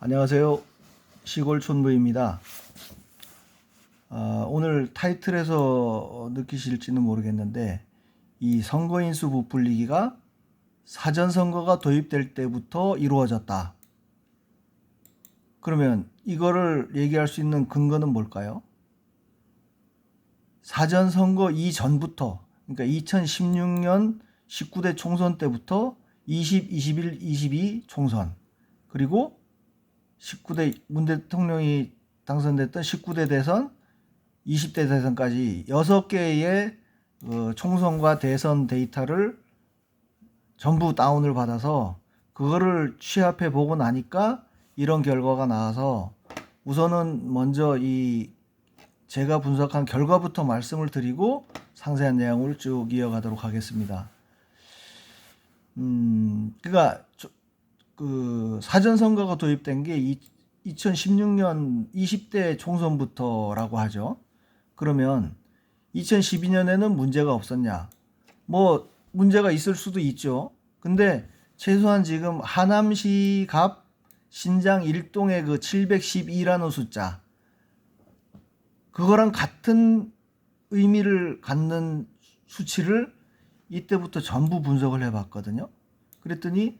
안녕하세요. 시골촌부입니다. 오늘 타이틀에서 느끼실지는 모르겠는데 이 선거인수 부풀리기가 사전선거가 도입될 때부터 이루어졌다. 그러면 이거를 얘기할 수 있는 근거는 뭘까요? 사전선거 이전부터, 그러니까 2016년 19대 총선 때부터 20, 21, 22 총선, 그리고 19대 문 대통령이 당선됐던 19대 대선, 20대 대선까지 6개의 총선과 대선 데이터를 전부 다운을 받아서 그거를 취합해 보고 나니까 이런 결과가 나와서 우선은 먼저 이 제가 분석한 결과부터 말씀을 드리고 상세한 내용을 쭉 이어가도록 하겠습니다. 그러니까 그 사전선거가 도입된 게 2016년 20대 총선부터라고 하죠. 그러면 2012년에는 문제가 없었냐? 뭐 문제가 있을 수도 있죠. 근데 최소한 지금 하남시 갑 신장 1동의 그 712라는 숫자, 그거랑 같은 의미를 갖는 수치를 이때부터 전부 분석을 해봤거든요. 그랬더니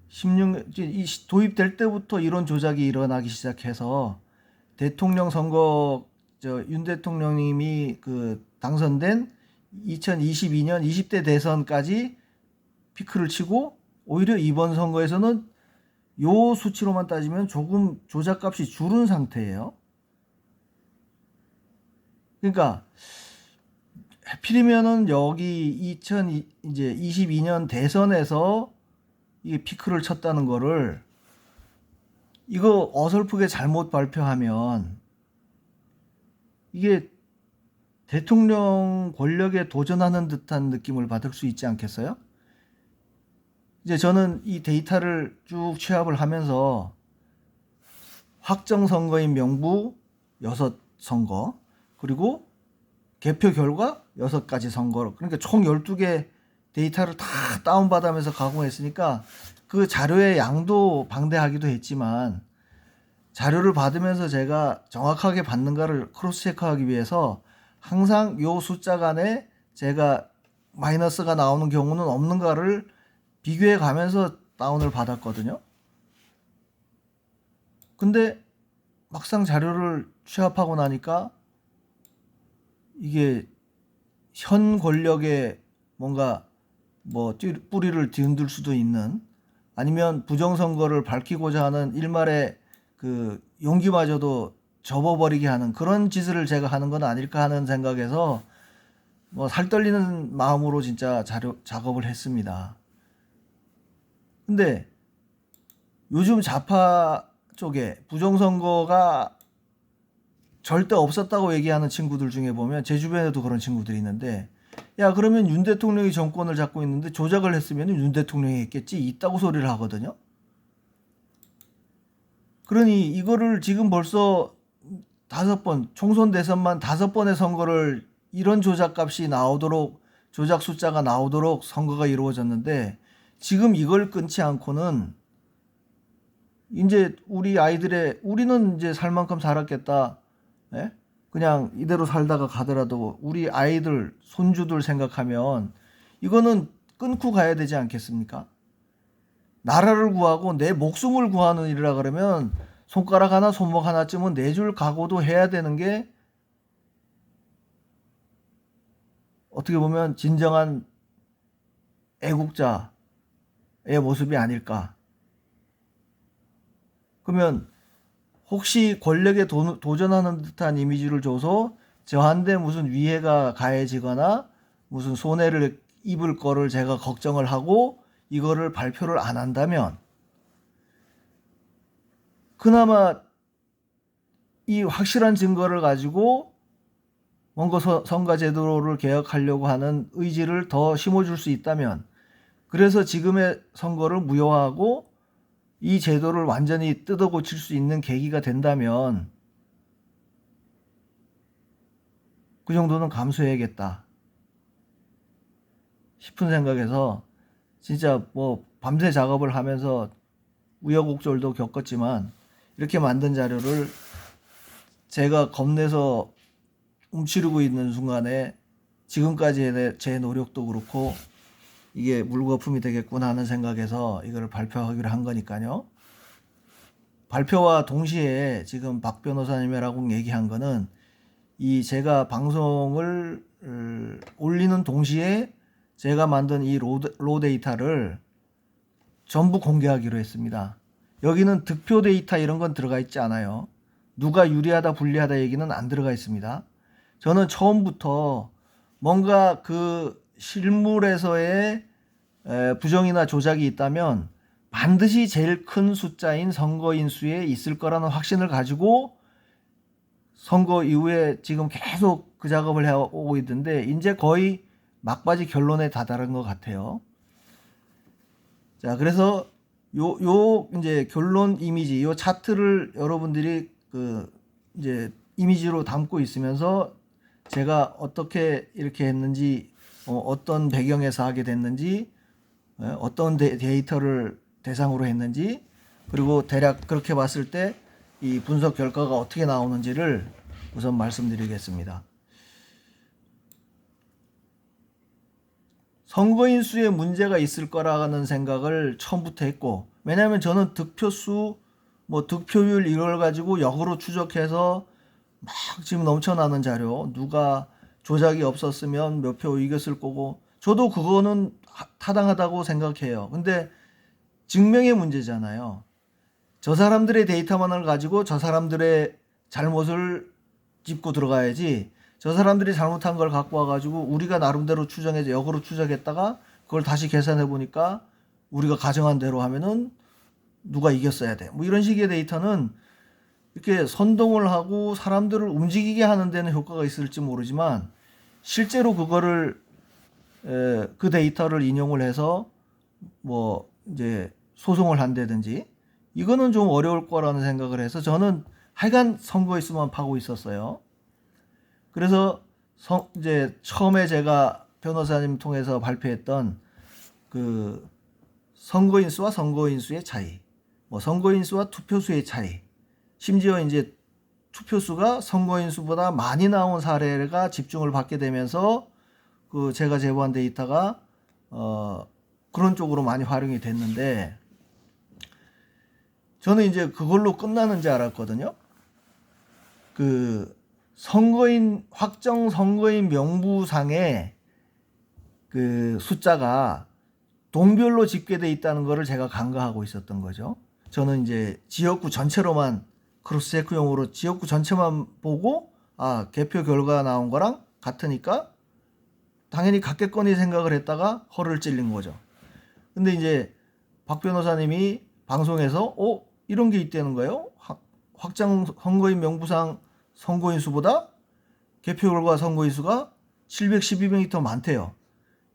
16년 도입될 때부터 이런 조작이 일어나기 시작해서 대통령 선거 윤 대통령님이 그 당선된 2022년 20대 대선까지 피크를 치고 오히려 이번 선거에서는 요 수치로만 따지면 조금 조작값이 줄은 상태예요. 그러니까 하필이면은 여기 2022년 대선에서 이게 피크를 쳤다는 거를 이거 어설프게 잘못 발표하면 이게 대통령 권력에 도전하는 듯한 느낌을 받을 수 있지 않겠어요? 이제 저는 이 데이터를 쭉 취합을 하면서 확정 선거인 명부 6선거, 그리고 개표 결과 6가지 선거, 그러니까 총 12개 데이터를 다 다운받으면서 가공했으니까 그 자료의 양도 방대하기도 했지만 자료를 받으면서 제가 정확하게 받는가를 크로스 체크하기 위해서 항상 요 숫자 간에 제가 마이너스가 나오는 경우는 없는가를 비교해 가면서 다운을 받았거든요. 근데 막상 자료를 취합하고 나니까 이게 현 권력에 뭔가 뭐 뿌리를 뒤흔들 수도 있는, 아니면 부정선거를 밝히고자 하는 일말의 그 용기마저도 접어버리게 하는 그런 짓을 제가 하는 건 아닐까 하는 생각에서 뭐 살떨리는 마음으로 진짜 자료 작업을 했습니다. 근데 요즘 좌파 쪽에 부정선거가 절대 없었다고 얘기하는 친구들 중에 보면 제 주변에도 그런 친구들이 있는데, 야 그러면 윤 대통령이 정권을 잡고 있는데 조작을 했으면 윤 대통령이 했겠지, 있다고 소리를 하거든요. 그러니 이거를 지금 벌써 5번, 총선 대선만 5번의 선거를 이런 조작값이 나오도록, 조작 숫자가 나오도록 선거가 이루어졌는데 지금 이걸 끊지 않고는 이제 우리 아이들의, 우리는 이제 살 만큼 살았겠다, 예? 그냥 이대로 살다가 가더라도 우리 아이들 손주들 생각하면 이거는 끊고 가야 되지 않겠습니까? 나라를 구하고 내 목숨을 구하는 일이라 그러면 손가락 하나 손목 하나쯤은 내줄 각오도 해야 되는 게 어떻게 보면 진정한 애국자의 모습이 아닐까. 그러면 혹시 권력에 도전하는 듯한 이미지를 줘서 저한테 무슨 위해가 가해지거나 무슨 손해를 입을 거를 제가 걱정을 하고 이거를 발표를 안 한다면, 그나마 이 확실한 증거를 가지고 뭔가 선거제도를 개혁하려고 하는 의지를 더 심어줄 수 있다면, 그래서 지금의 선거를 무효화하고 이 제도를 완전히 뜯어 고칠 수 있는 계기가 된다면 그 정도는 감수해야겠다 싶은 생각에서 진짜 뭐 밤새 작업을 하면서 우여곡절도 겪었지만 이렇게 만든 자료를 제가 겁내서 움츠리고 있는 순간에 지금까지의 제 노력도 그렇고 이게 물거품이 되겠구나 하는 생각에서 이걸 발표하기로 한 거니까요. 발표와 동시에 지금 박 변호사님이라고 얘기한 거는 이 제가 방송을 올리는 동시에 제가 만든 이 로 데이터를 전부 공개하기로 했습니다. 여기는 득표 데이터 이런 건 들어가 있지 않아요. 누가 유리하다 불리하다 얘기는 안 들어가 있습니다. 저는 처음부터 뭔가 그 실물에서의 부정이나 조작이 있다면 반드시 제일 큰 숫자인 선거인 수에 있을 거라는 확신을 가지고 선거 이후에 지금 계속 그 작업을 해오고 있는데 이제 거의 막바지 결론에 다다른 것 같아요. 자, 그래서 요 이제 결론 이미지, 요 차트를 여러분들이 그 이제 이미지로 담고 있으면서 제가 어떻게 이렇게 했는지, 어떤 배경에서 하게 됐는지, 어떤 데이터를 대상으로 했는지, 그리고 대략 그렇게 봤을 때 이 분석 결과가 어떻게 나오는지를 우선 말씀드리겠습니다. 선거인 수에 문제가 있을 거라는 생각을 처음부터 했고, 왜냐하면 저는 득표수, 뭐 득표율 이걸 가지고 역으로 추적해서 막 지금 넘쳐나는 자료, 누가 조작이 없었으면 몇 표 이겼을 거고, 저도 그거는 타당하다고 생각해요. 근데 증명의 문제잖아요. 저 사람들의 데이터만을 가지고 저 사람들의 잘못을 짚고 들어가야지, 저 사람들이 잘못한 걸 갖고 와가지고 우리가 나름대로 추정해서 역으로 추적했다가 그걸 다시 계산해 보니까 우리가 가정한 대로 하면은 누가 이겼어야 돼. 뭐 이런 식의 데이터는 이렇게 선동을 하고 사람들을 움직이게 하는 데는 효과가 있을지 모르지만 실제로 그거를 그 데이터를 인용을 해서 뭐 이제 소송을 한다든지 이거는 좀 어려울 거라는 생각을 해서 저는 하여간 선거의 수만 파고 있었어요. 그래서 이제 처음에 제가 변호사님 통해서 발표했던 그 선거인 수와 선거인 수의 차이, 뭐 선거인 수와 투표수의 차이, 심지어 이제 투표수가 선거인 수보다 많이 나온 사례가 집중을 받게 되면서 그 제가 제보한 데이터가 그런 쪽으로 많이 활용이 됐는데 저는 이제 그걸로 끝나는 줄 알았거든요. 그 확정 선거인 명부상에 그 숫자가 동별로 집계돼 있다는 것을 제가 간과하고 있었던 거죠. 저는 이제 지역구 전체로만 크로스 체크용으로 지역구 전체만 보고 개표 결과 나온 거랑 같으니까 당연히 같겠거니 생각을 했다가 허를 찔린 거죠. 근데 이제 박 변호사님이 방송에서 이런 게 있다는 거예요. 확정 선거인 명부상 선거인 수보다 개표 결과 선거인 수가 712명이 더 많대요.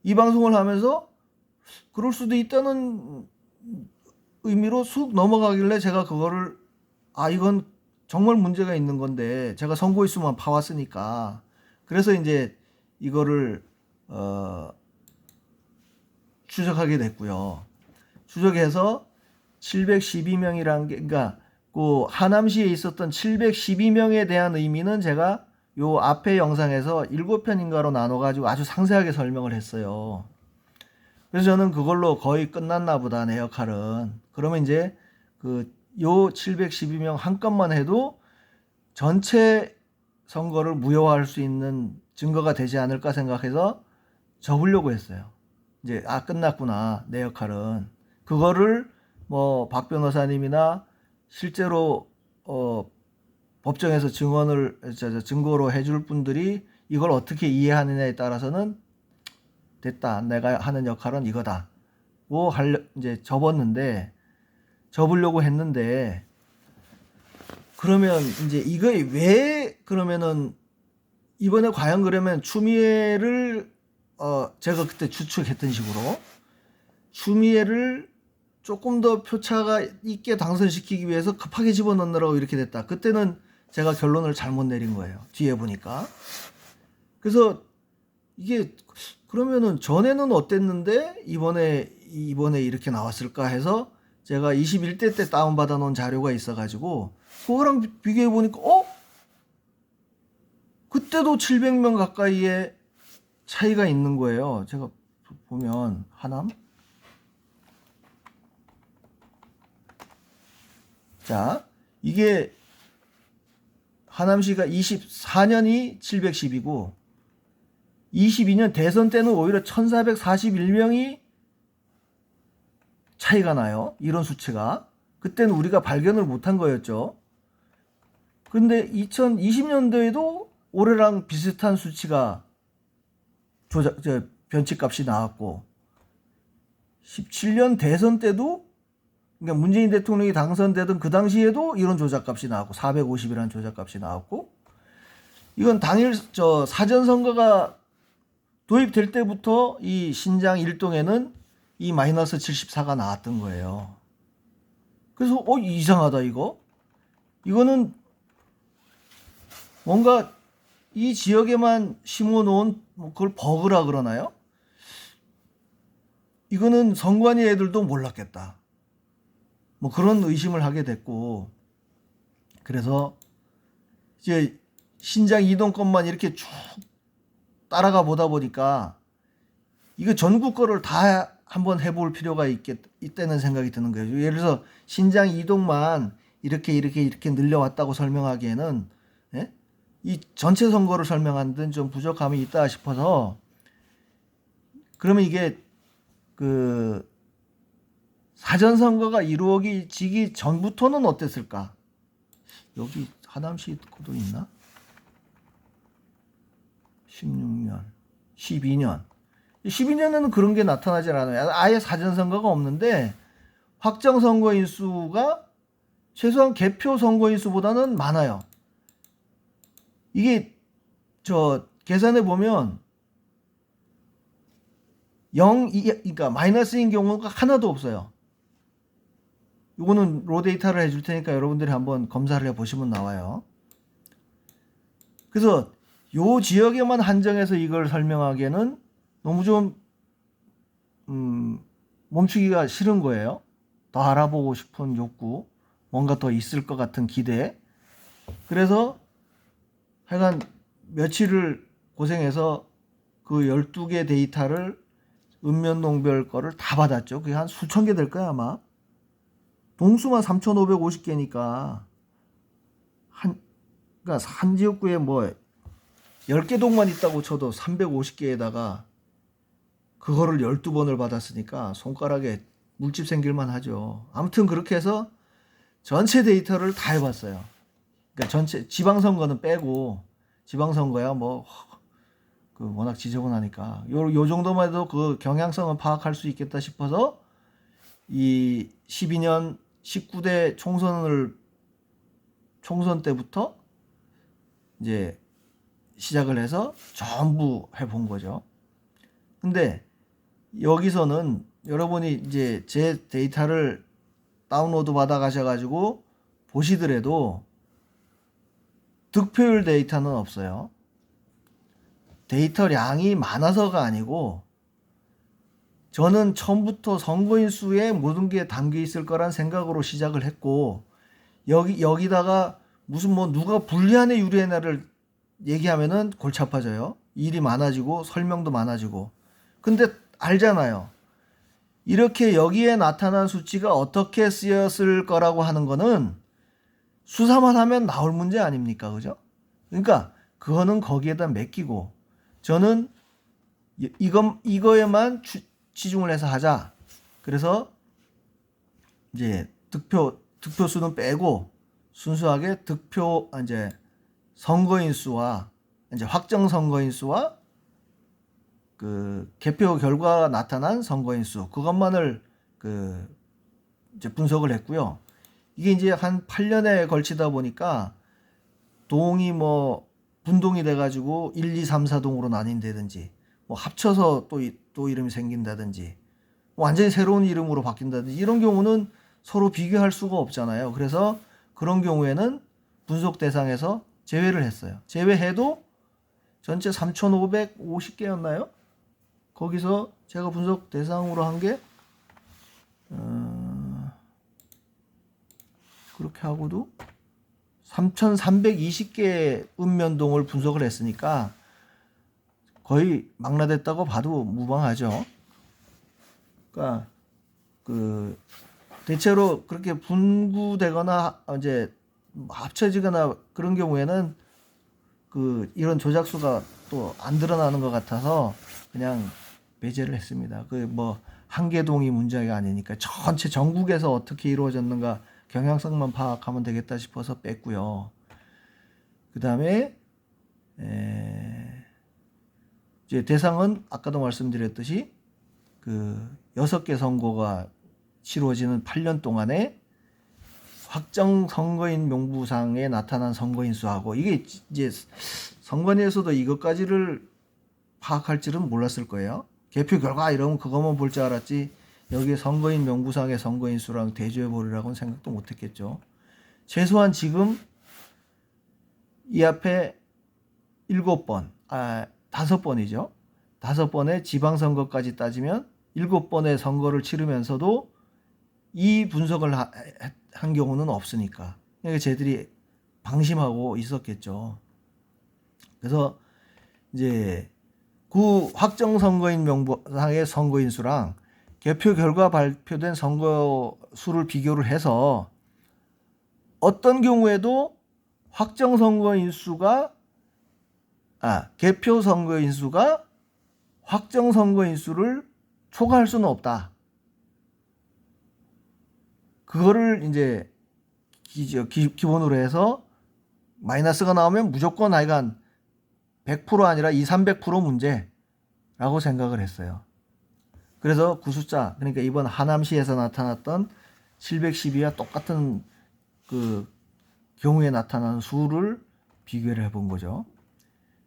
이 방송을 하면서 그럴 수도 있다는 의미로 쑥 넘어가길래 제가 그거를 이건 정말 문제가 있는 건데 제가 선거인 수만 파왔으니까 그래서 이제 이거를 추적하게 됐고요. 추적해서 712명이란 게, 그러니까 그 하남시에 있었던 712명에 대한 의미는 제가 요 앞에 영상에서 7편인가로 나눠가지고 아주 상세하게 설명을 했어요. 그래서 저는 그걸로 거의 끝났나 보다, 내 역할은. 그러면 이제 요 712명 한 건만 해도 전체 선거를 무효화할 수 있는 증거가 되지 않을까 생각해서 접으려고 했어요. 이제 끝났구나, 내 역할은. 그거를 뭐 박 변호사님이나 실제로 법정에서 증거로 해줄 분들이 이걸 어떻게 이해하느냐에 따라서는 됐다, 내가 하는 역할은 이거다 이제 접으려고 했는데 그러면 이제 이거에 왜 그러면은 이번에 과연 그러면 추미애를 제가 그때 추측했던 식으로 추미애를 조금 더 표차가 있게 당선시키기 위해서 급하게 집어넣느라고 이렇게 됐다. 그때는 제가 결론을 잘못 내린 거예요. 뒤에 보니까. 그래서 이게 그러면은 전에는 어땠는데 이번에 이렇게 나왔을까 해서 제가 21대 때 다운받아 놓은 자료가 있어가지고 그거랑 비교해 보니까 그때도 700명 가까이의 차이가 있는 거예요. 제가 보면 하남, 자 이게 하남시가 24년이 710이고 22년 대선 때는 오히려 1441명이 차이가 나요. 이런 수치가. 그때는 우리가 발견을 못한 거였죠. 근데 2020년도에도 올해랑 비슷한 수치가 변칙값이 나왔고 17년 대선 때도 그러니까 문재인 대통령이 당선되던 그 당시에도 이런 조작값이 나왔고 450이라는 조작값이 나왔고 이건 당일 사전 선거가 도입될 때부터 이 신장 1동에는 이 마이너스 74가 나왔던 거예요. 그래서 이상하다 이거는 뭔가 이 지역에만 심어놓은 그걸 버그라 그러나요? 이거는 선관위 애들도 몰랐겠다. 뭐 그런 의심을 하게 됐고 그래서 이제 신장 2동 것만 이렇게 쭉 따라가 보다 보니까 이거 전국 거를 다 한번 해볼 필요가 있다는 생각이 드는 거예요. 예를 들어서 신장 2동만 이렇게 늘려왔다고 설명하기에는 이 전체 선거를 설명하는 데는 좀 부족함이 있다 싶어서 그러면 이게 그 사전 선거가 이루어지기 전부터는 어땠을까? 여기 하남시 코도 있나? 16년, 12년. 12년에는 그런 게 나타나지 않아요. 아예 사전 선거가 없는데 확정 선거인 수가 최소한 개표 선거인 수보다는 많아요. 이게 계산해 보면 그러니까 마이너스인 경우가 하나도 없어요. 이거는 로 데이터를 해줄 테니까 여러분들이 한번 검사를 해보시면 나와요. 그래서 요 지역에만 한정해서 이걸 설명하기에는 너무 좀 멈추기가 싫은 거예요. 더 알아보고 싶은 욕구, 뭔가 더 있을 것 같은 기대. 그래서 하여간 며칠을 고생해서 그 12개 데이터를 읍면동별 거를 다 받았죠. 그게 한 수천 개 될 거야 아마. 동수만 3,550개니까 그러니까 한 지역구에 뭐 10개 동만 있다고 쳐도 350개에다가 그거를 12번을 받았으니까 손가락에 물집 생길만 하죠. 아무튼 그렇게 해서 전체 데이터를 다 해봤어요. 그러니까 전체 지방선거는 빼고 지방선거야 뭐 워낙 지저분하니까 요 정도만 해도 그 경향성은 파악할 수 있겠다 싶어서 이 12년 19대 총선 때부터 이제 시작을 해서 전부 해본 거죠. 근데 여기서는 여러분이 이제 제 데이터를 다운로드 받아 가셔가지고 보시더라도 득표율 데이터는 없어요. 데이터량이 많아서가 아니고 저는 처음부터 선거인 수에 모든 게 담겨 있을 거란 생각으로 시작을 했고 여기다가 무슨 뭐 누가 불리하네 유리하네를 얘기하면은 골치 아파져요. 일이 많아지고 설명도 많아지고. 근데 알잖아요. 이렇게 여기에 나타난 수치가 어떻게 쓰였을 거라고 하는 거는 수사만 하면 나올 문제 아닙니까? 그죠? 그러니까 그거는 거기에다 맡기고 저는 이거에만 치중을 해서 하자. 그래서 이제 득표 수는 빼고 순수하게 이제 선거인 수와 이제 확정 선거인 수와 그 개표 결과가 나타난 선거인 수 그것만을 이제 분석을 했고요. 이게 이제 한 8년에 걸치다 보니까 동이 뭐 분동이 돼가지고 1, 2, 3, 4동으로 나뉜다든지 뭐 합쳐서 또 이름이 생긴다든지 완전히 새로운 이름으로 바뀐다든지 이런 경우는 서로 비교할 수가 없잖아요. 그래서 그런 경우에는 분석 대상에서 제외를 했어요. 제외해도 전체 3,550개였나요? 거기서 제가 분석 대상으로 한 게 그렇게 하고도 3,320개의 읍면동을 분석을 했으니까 거의 망라됐다고 봐도 무방하죠. 그러니까 그 대체로 그렇게 분구되거나 이제 합쳐지거나 그런 경우에는 그 이런 조작수가 또 안 드러나는 것 같아서 그냥 배제를 했습니다. 그 뭐 한 개 동이 문제가 아니니까 전체 전국에서 어떻게 이루어졌는가 경향성만 파악하면 되겠다 싶어서 뺐고요. 그 다음에 이제 대상은 아까도 말씀드렸듯이 그 6개 선거가 치루어지는 8년 동안에 확정 선거인 명부상에 나타난 선거인 수하고, 이게 이제 선관위에서도 이것까지를 파악할 줄은 몰랐을 거예요. 개표 결과 이러면 그것만 볼 줄 알았지 여기에 선거인 명부상의 선거인 수랑 대조해 보리라고는 생각도 못 했겠죠. 최소한 지금 이 앞에 7번, 5번이죠. 5번의 지방선거까지 따지면 7번의 선거를 치르면서도 이 분석을 한 경우는 없으니까. 그러니까 쟤들이 방심하고 있었겠죠. 그래서 이제 구 확정 선거인 명부상의 선거인 수랑 개표 결과 발표된 선거 수를 비교를 해서 어떤 경우에도 확정 선거인 수가 개표 선거인 수가 확정 선거인 수를 초과할 수는 없다. 그거를 이제 기본으로 해서 마이너스가 나오면 무조건 하여간 100% 아니라 200~300% 문제라고 생각을 했어요. 그래서 그 숫자, 그러니까 이번 하남시에서 나타났던 712와 똑같은 그 경우에 나타난 수를 비교를 해본 거죠.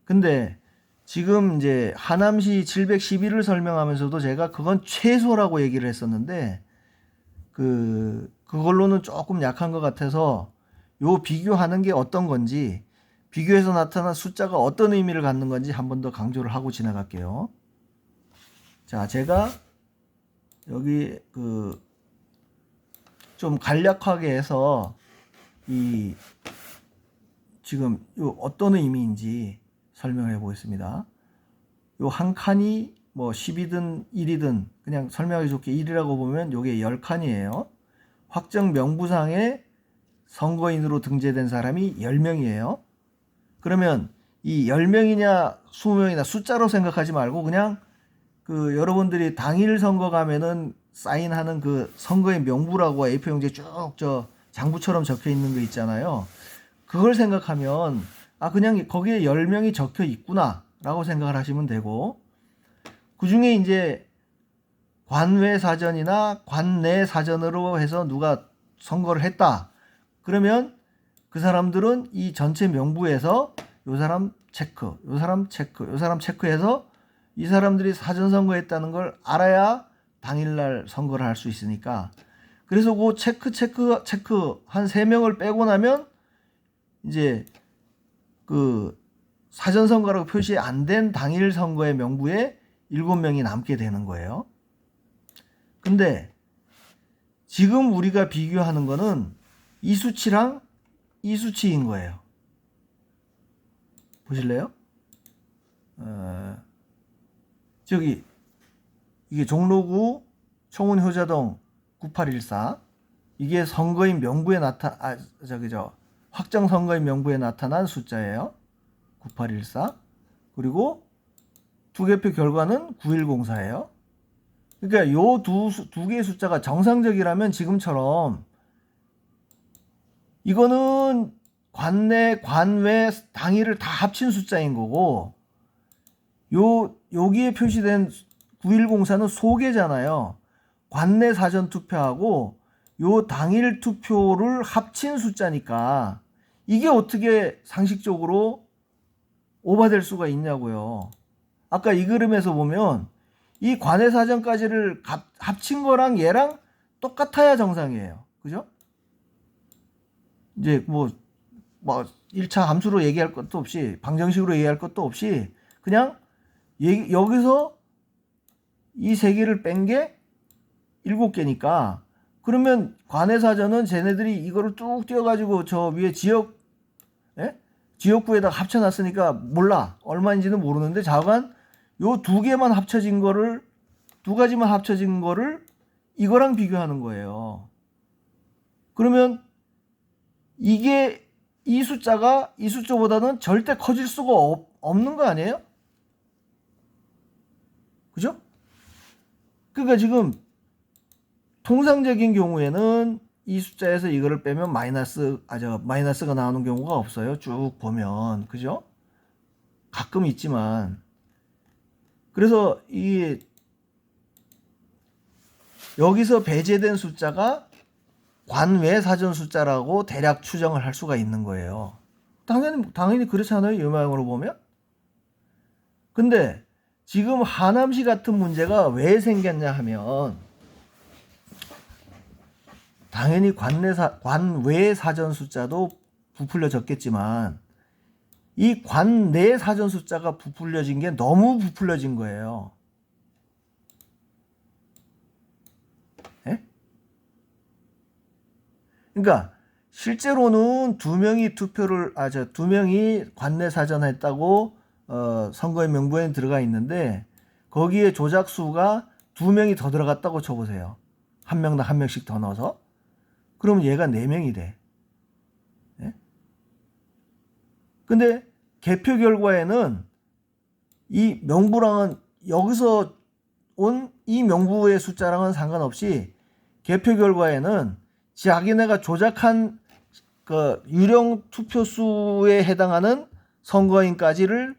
근데 지금 이제 하남시 712를 설명하면서도 제가 그건 최소라고 얘기를 했었는데 그걸로는 조금 약한 것 같아서 요 비교하는 게 어떤 건지, 비교해서 나타난 숫자가 어떤 의미를 갖는 건지 한 번 더 강조를 하고 지나갈게요. 자, 제가 여기 좀 간략하게 해서 이 지금 요 어떤 의미인지 설명해 보겠습니다. 요 한 칸이 뭐 10이든 1이든 그냥 설명하기 좋게 1이라고 보면 요게 10칸이에요. 확정 명부상에 선거인으로 등재된 사람이 10명이에요. 그러면 이 10명이냐 20명이나 숫자로 생각하지 말고 그냥 여러분들이 당일 선거 가면은 사인하는 그 선거인 명부라고 A4용지에 쭉 장부처럼 적혀 있는 거 있잖아요. 그걸 생각하면 그냥 거기에 10명이 적혀 있구나 라고 생각을 하시면 되고, 그 중에 이제 관외 사전이나 관내 사전으로 해서 누가 선거를 했다 그러면 그 사람들은 이 전체 명부에서 요 사람 체크, 요 사람 체크, 요 사람 체크해서 이 사람들이 사전 선거했다는 걸 알아야 당일날 선거를 할 수 있으니까, 그래서 그 체크 한 3명을 빼고 나면 이제 그 사전 선거라고 표시 안 된 당일 선거의 명부에 7명이 남게 되는 거예요. 근데 지금 우리가 비교하는 거는 이 수치랑 이 수치인 거예요. 보실래요? 저기 이게 종로구 청운효자동 9814, 이게 선거인 명부에 확정 선거인 명부에 나타난 숫자예요. 9814. 그리고 투개표 결과는 9104예요. 그러니까 요 두 개의 숫자가 정상적이라면 지금처럼 이거는 관내, 관외, 당일을 다 합친 숫자인 거고, 여기에 표시된 9104는 소개잖아요. 관내 사전 투표하고 요 당일 투표를 합친 숫자니까 이게 어떻게 상식적으로 오버될 수가 있냐고요. 아까 이 그림에서 보면 이 관내 사전까지를 합친 거랑 얘랑 똑같아야 정상이에요. 그죠? 이제 뭐 1차 함수로 얘기할 것도 없이, 방정식으로 얘기할 것도 없이 그냥 여기서 이 3개를 뺀 게 7개니까 그러면 관내사전은 쟤네들이 이거를 뚝 띄워가지고 저 위에 예? 지역구에다 합쳐놨으니까 몰라. 얼마인지는 모르는데 좌우간 요 두 개만 합쳐진 거를, 두 가지만 합쳐진 거를 이거랑 비교하는 거예요. 그러면 이게 이 숫자가 이 숫자보다는 절대 커질 수가 없는 거 아니에요? 그죠? 그러니까 지금 통상적인 경우에는 이 숫자에서 이거를 빼면 마이너스가 나오는 경우가 없어요. 쭉 보면. 그죠? 가끔 있지만. 그래서 여기서 배제된 숫자가 관외 사전 숫자라고 대략 추정을 할 수가 있는 거예요. 당연히 그렇잖아요. 이 모양으로 보면. 근데 지금 하남시 같은 문제가 왜 생겼냐 하면, 당연히 관외 사전 숫자도 부풀려졌겠지만 이 관내 사전 숫자가 부풀려진 게 너무 부풀려진 거예요. 예? 그러니까 실제로는 두 명이 관내 사전을 했다고 선거인 명부에 들어가 있는데, 거기에 조작수가 두 명이 더 들어갔다고 쳐보세요. 한 명당 한 명씩 더 넣어서. 그러면 얘가 4명이 돼. 예? 근데 개표 결과에는 이 명부랑은, 여기서 온 이 명부의 숫자랑은 상관없이 개표 결과에는 자기네가 조작한 그 유령 투표수에 해당하는 선거인까지를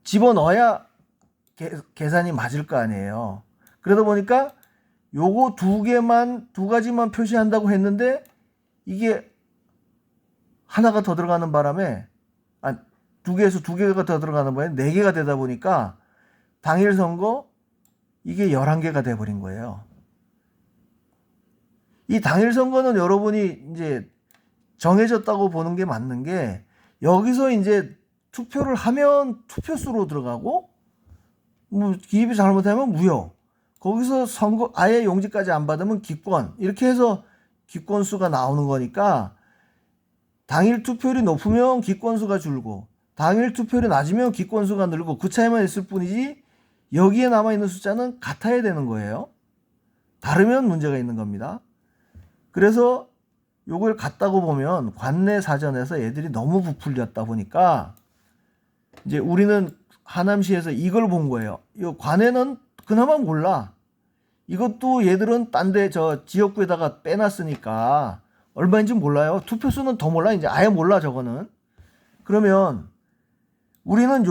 집어넣어야 계산이 맞을 거 아니에요. 그러다 보니까 요거 두 가지만 표시한다고 했는데 이게 하나가 더 들어가는 바람에, 두 개가 더 들어가는 바람에 4개가 되다 보니까 당일 선거 이게 11개가 돼버린 거예요. 이 당일 선거는 여러분이 이제 정해졌다고 보는 게 맞는 게, 여기서 이제 투표를 하면 투표수로 들어가고, 뭐 기입이 잘못하면 무효, 거기서 선거 아예 용지까지 안 받으면 기권, 이렇게 해서 기권수가 나오는 거니까, 당일 투표율이 높으면 기권수가 줄고 당일 투표율이 낮으면 기권수가 늘고, 그 차이만 있을 뿐이지 여기에 남아있는 숫자는 같아야 되는 거예요. 다르면 문제가 있는 겁니다. 그래서 요걸 갖다고 보면 관내 사전에서 얘들이 너무 부풀렸다 보니까 이제 우리는 하남시에서 이걸 본 거예요. 이 관에는 그나마 몰라. 이것도 얘들은 딴 데 저 지역구에다가 빼놨으니까 얼마인지 몰라요. 투표수는 더 몰라. 이제 아예 몰라 저거는. 그러면 우리는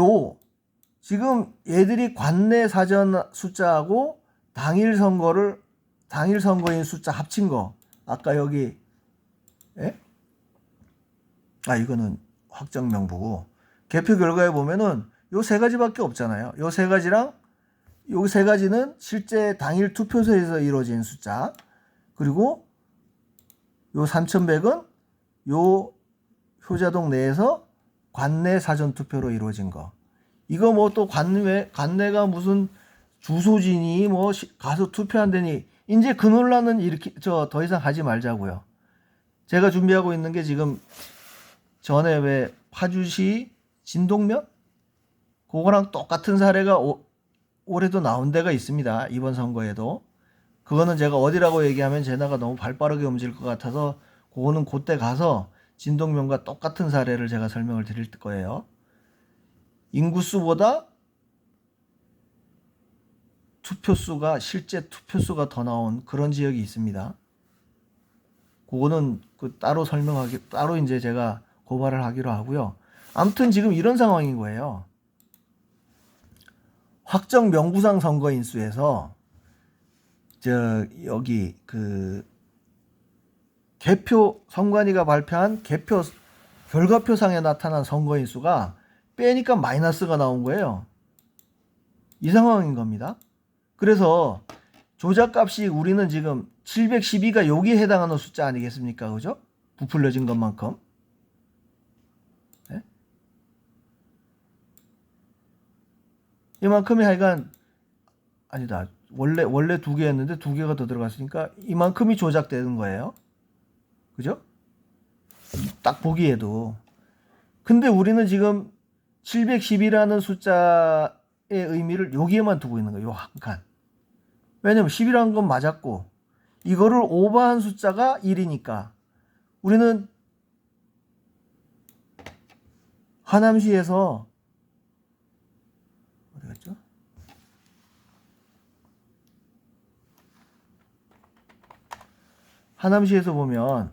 지금 얘들이 관내 사전 숫자하고 당일 선거인 숫자 합친 거, 아까 여기, 예? 이거는 확정 명부고, 개표 결과에 보면은 요 3가지밖에 없잖아요. 요 3가지랑 요 3가지는 실제 당일 투표소에서 이루어진 숫자, 그리고 요 3,100은 요 효자동 내에서 관내 사전 투표로 이루어진 거. 이거 뭐 또 관내가 무슨 주소지니 뭐 가서 투표한다니, 이제 그 논란은 이렇게 더 이상 하지 말자고요. 제가 준비하고 있는 게 지금 전에 왜 파주시 진동면? 그거랑 똑같은 사례가 올해도 나온 데가 있습니다. 이번 선거에도. 그거는 제가 어디라고 얘기하면 제나가 너무 발빠르게 움직일 것 같아서 그거는 그때 가서 진동면과 똑같은 사례를 제가 설명을 드릴 거예요. 인구수보다 실제 투표수가 더 나온 그런 지역이 있습니다. 그거는 따로 이제 제가 고발을 하기로 하고요. 아무튼 지금 이런 상황인 거예요. 확정 명부상 선거인 수에서 여기 선관위가 발표한 결과표상에 나타난 선거인 수가 빼니까 마이너스가 나온 거예요. 이 상황인 겁니다. 그래서 조작값이 우리는 지금 712가 여기에 해당하는 숫자 아니겠습니까? 그죠? 부풀려진 것만큼. 네? 이만큼이 하여간, 아니다. 원래 두 개였는데 두 개가 더 들어갔으니까 이만큼이 조작되는 거예요. 그죠? 딱 보기에도. 근데 우리는 지금 710이라는 숫자의 의미를 여기에만 두고 있는 거예요. 요 한 칸. 왜냐면 10이라는 건 맞았고 이거를 오버한 숫자가 1이니까 우리는 하남시에서 어디 갔죠? 하남시에서 보면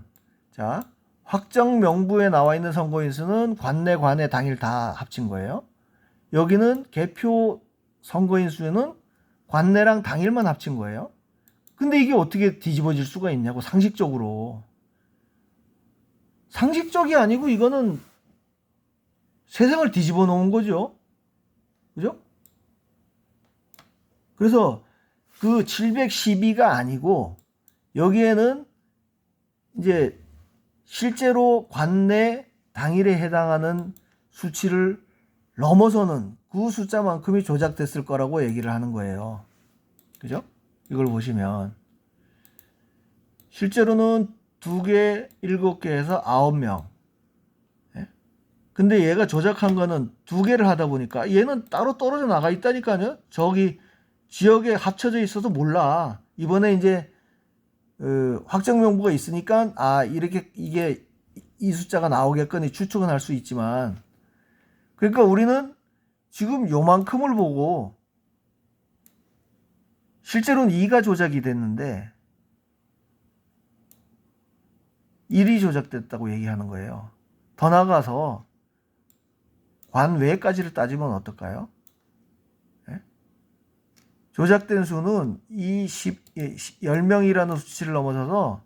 자 확정 명부에 나와 있는 선거인 수는 관내 관외 당일 다 합친 거예요. 여기는 개표 선거인 수는 관내랑 당일만 합친 거예요. 근데 이게 어떻게 뒤집어질 수가 있냐고 상식적으로. 상식적이 아니고 이거는 세상을 뒤집어 놓은 거죠. 그죠? 그래서 그 712가 아니고 여기에는 이제 실제로 관내 당일에 해당하는 수치를 넘어서는 그 숫자만큼이 조작됐을 거라고 얘기를 하는 거예요. 그죠? 이걸 보시면 실제로는 2개, 7개에서 9명. 예? 근데 얘가 조작한 거는 2개를 하다 보니까 얘는 따로 떨어져 나가 있다니까요. 저기 지역에 합쳐져 있어도 몰라. 이번에 이제 확정 명부가 있으니까 이렇게 이게 이 숫자가 나오겠거니 추측은 할 수 있지만 그러니까 우리는 지금 요만큼을 보고 실제로는 2가 조작이 됐는데 1이 조작됐다고 얘기하는 거예요. 더 나아가서 관외까지를 따지면 어떨까요? 예? 조작된 수는 이 10명이라는 수치를 넘어서서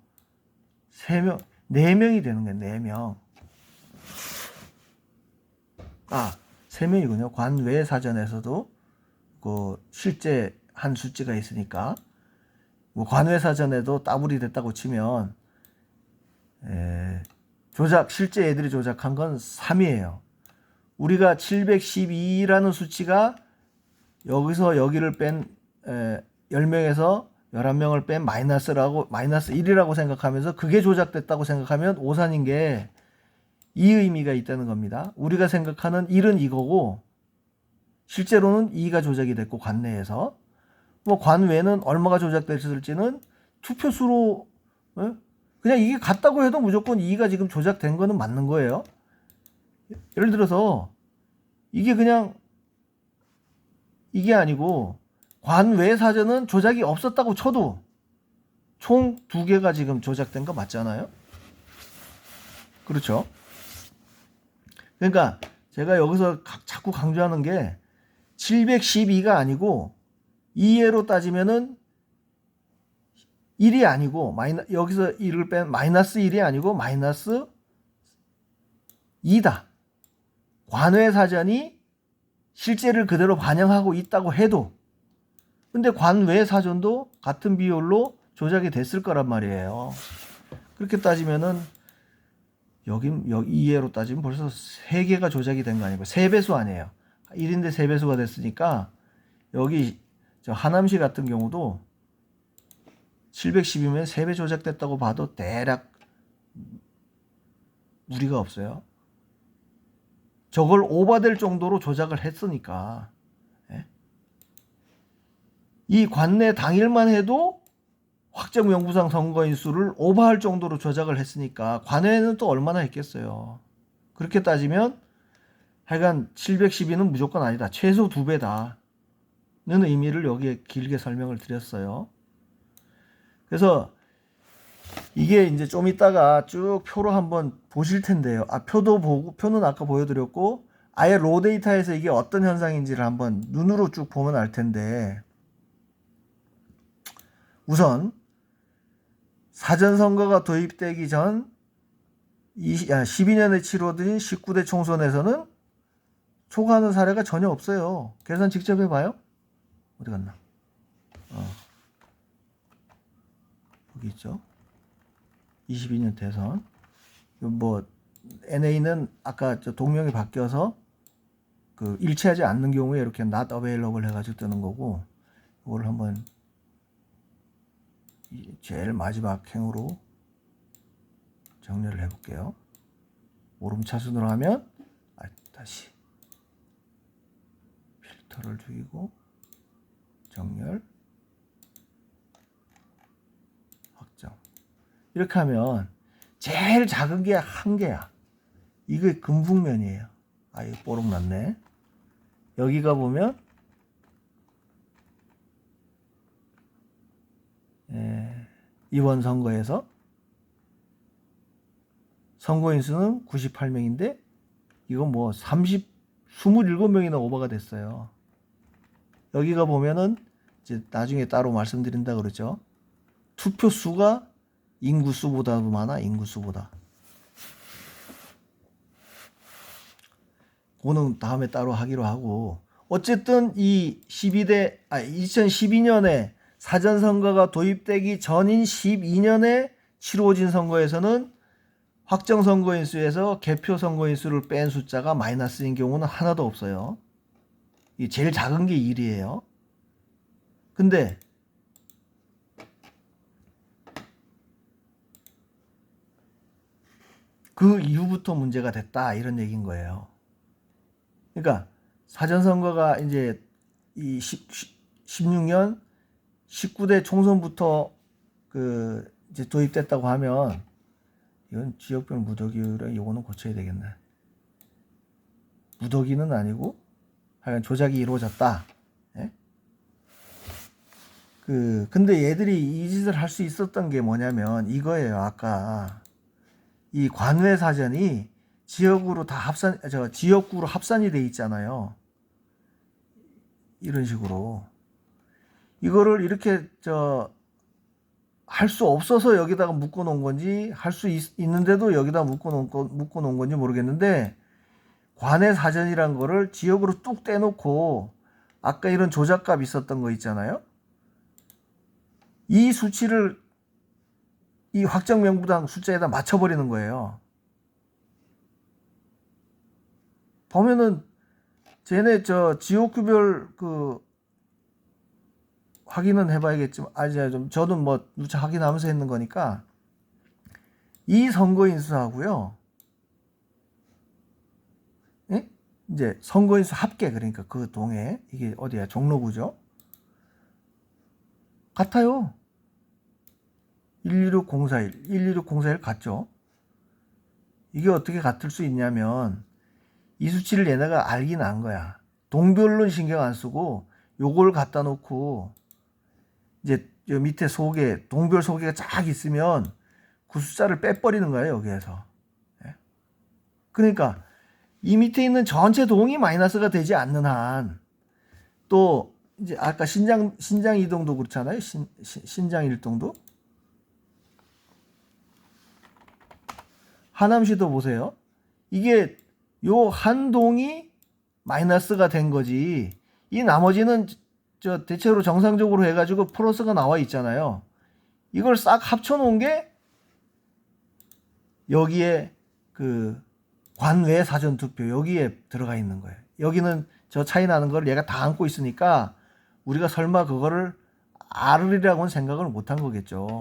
3명, 4명이 되는 거예요. 4명. 3명이군요. 관외 사전에서도 그 실제 한 수치가 있으니까 뭐 관외 사전에도 따블이 됐다고 치면 실제 애들이 조작한 건 3이에요. 우리가 712라는 수치가 여기서 여기를 뺀 10명에서 11명을 뺀 마이너스 1이라고 생각하면서 그게 조작됐다고 생각하면 오산인 게 이 의미가 있다는 겁니다. 우리가 생각하는 1은 이거고 실제로는 2가 조작이 됐고 관내에서 뭐 관외는 얼마가 조작됐을지는 투표수로 그냥 이게 같다고 해도 무조건 2가 지금 조작된 거는 맞는 거예요. 예를 들어서 이게 그냥 이게 아니고 관외 사전은 조작이 없었다고 쳐도 총 2개가 지금 조작된 거 맞잖아요. 그렇죠. 그러니까 제가 여기서 자꾸 강조하는 게 712가 아니고 2회로 따지면은 1이 아니고 여기서 1을 뺀 마이너스 1이 아니고 마이너스 2다. 관외 사전이 실제를 그대로 반영하고 있다고 해도 근데 관외 사전도 같은 비율로 조작이 됐을 거란 말이에요. 그렇게 따지면은 여기 2회로 따지면 벌써 3개가 조작이 된 거 아니고 3배수 아니에요. 1인데 3배수가 됐으니까 여기 저 하남시 같은 경우도 710이면 3배 조작됐다고 봐도 대략 무리가 없어요. 저걸 오버될 정도로 조작을 했으니까. 이 관내 당일만 해도 확정 명부상 선거인 수를 오버할 정도로 조작을 했으니까 관외는 또 얼마나 했겠어요. 그렇게 따지면 하여간 712는 무조건 아니다. 최소 2배다. 는 의미를 여기에 길게 설명을 드렸어요. 그래서 이게 이제 좀 이따가 쭉 표로 한번 보실 텐데요. 표도 보고, 표는 아까 보여드렸고, 아예 로 데이터에서 이게 어떤 현상인지를 한번 눈으로 쭉 보면 알 텐데, 우선, 사전선거가 도입되기 전 12년에 치러진 19대 총선에서는 초과하는 사례가 전혀 없어요. 계산 직접 해봐요. 어디 갔나? 여기 있죠. 22년 대선. 뭐 NA는 아까 저 동명이 바뀌어서 그 일치하지 않는 경우에 이렇게 not available 해가지고 뜨는 거고, 이걸 한번 제일 마지막 행으로 정렬을 해볼게요. 오름차순으로 하면 다시 필터를 죽이고 정렬 확정. 이렇게 하면 제일 작은 게 한 개야. 이게 금붕면이에요. 이거 뽀록 났네. 여기가 보면 이번 선거에서 선거인 수는 98명인데 이건 뭐 27명이나 오버가 됐어요. 여기가 보면은 이제 나중에 따로 말씀드린다 그러죠. 투표 수가 인구수보다도 많아, 인구수보다. 그거는 다음에 따로 하기로 하고, 어쨌든 이 2012년에 사전선거가 도입되기 전인 12년에 치루어진 선거에서는 확정 선거인 수에서 개표 선거인 수를 뺀 숫자가 마이너스인 경우는 하나도 없어요. 이 제일 작은 게 1이에요. 근데 그 이후부터 문제가 됐다, 이런 얘기인 거예요. 그러니까 사전선거가 이제 이 16년 19대 총선부터 이제 도입됐다고 하면 이건 지역별 무더기율에 이거는 고쳐야 되겠네. 무더기는 아니고 하여간 조작이 이루어졌다. 예? 근데 얘들이 이 짓을 할 수 있었던 게 뭐냐면 이거예요. 아까 이 관외 사전이 지역구로 합산이 돼 있잖아요. 이런 식으로 이거를 이렇게 할 수 없어서 여기다가 묶어 놓은 건지, 할 수 있는데도 여기다 묶어 놓은 건지 모르겠는데, 관외 사전이란 거를 지역으로 뚝 떼놓고 아까 이런 조작값 있었던 거 있잖아요. 이 수치를 이 확정 명부당 숫자에다 맞춰버리는 거예요. 보면은 쟤네 지역구별 확인은 해봐야겠지만, 저는 뭐 누차 확인하면서 했는 거니까, 이 선거인 수하고요, 예? 이제 선거인 수 합계, 그러니까 그 동에, 이게 어디야, 종로구죠? 같아요. 126,041 같죠? 이게 어떻게 같을 수 있냐면, 이 수치를 얘네가 알긴 안 거야. 동별로는 신경 안 쓰고, 요걸 갖다 놓고, 이제 요 밑에 동별 소개가 쫙 있으면 그 숫자를 빼버리는 거예요, 여기에서. 예? 그러니까 이 밑에 있는 전체 동이 마이너스가 되지 않는 한, 또 이제 아까 신장 이동도 그렇잖아요. 신장 일동도. 하남시도 보세요. 이게 요 한 동이 마이너스가 된 거지. 이 나머지는 대체로 정상적으로 해가지고 플러스가 나와 있잖아요. 이걸 싹 합쳐놓은 게 여기에 관외 사전투표 여기에 들어가 있는 거예요. 여기는 저 차이 나는 걸 얘가 다 안고 있으니까 우리가 설마 그거를 알으리라고는 생각을 못한 거겠죠.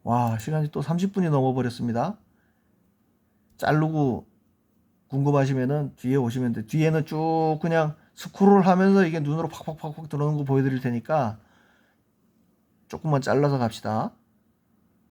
와, 시간이 또 30분이 넘어버렸습니다. 자르고 궁금하시면은 뒤에 오시면 돼. 뒤에는 쭉 그냥 스크롤 하면서 이게 눈으로 팍팍팍팍 들어오는 거 보여드릴 테니까 조금만 잘라서 갑시다.